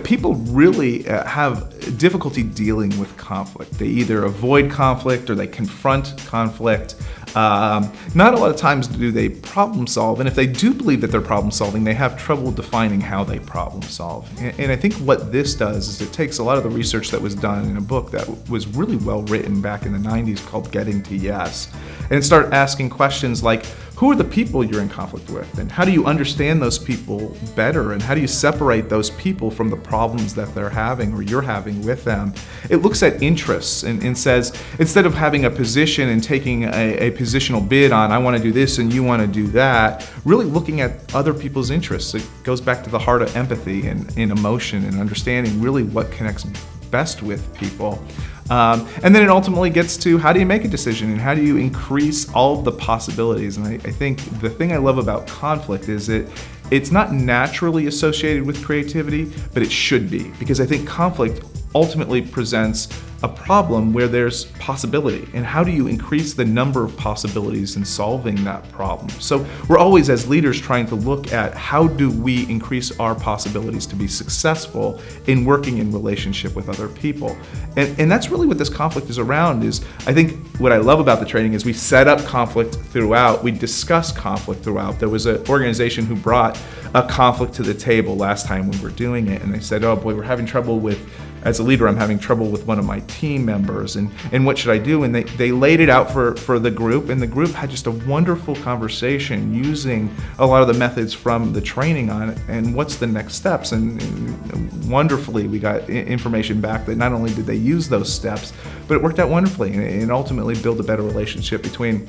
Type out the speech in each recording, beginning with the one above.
people really have difficulty dealing with conflict. They either avoid conflict or they confront conflict. Not a lot of times do they problem solve, and if they do believe that they're problem solving, they have trouble defining how they problem solve. And I think what this does is it takes a lot of the research that was done in a book that was really well written back in the 90s called Getting to Yes, and it started asking questions like, who are the people you're in conflict with? And how do you understand those people better? And how do you separate those people from the problems that they're having or you're having with them? It looks at interests and says, instead of having a position and taking a positional bid on, I want to do this and you want to do that, really looking at other people's interests. It goes back to the heart of empathy and emotion and understanding really what connects best with people. And then it ultimately gets to how do you make a decision and how do you increase all of the possibilities. And I think the thing I love about conflict is it's not naturally associated with creativity, but it should be, because I think conflict ultimately presents a problem where there's possibility. And how do you increase the number of possibilities in solving that problem? So we're always, as leaders, trying to look at how do we increase our possibilities to be successful in working in relationship with other people. And that's really what this conflict is around. Is I think what I love about the training is we set up conflict throughout, we discuss conflict throughout. There was an organization who brought a conflict to the table last time we were doing it, and they said, oh boy, we're having trouble with, as a leader, I'm having trouble with one of my team members, and what should I do? And they laid it out for the group, and the group had just a wonderful conversation using a lot of the methods from the training on it, and what's the next steps. And wonderfully, we got information back that not only did they use those steps, but it worked out wonderfully, and ultimately built a better relationship between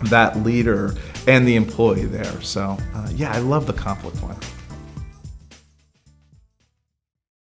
that leader and the employee there. So yeah, I love the conflict one.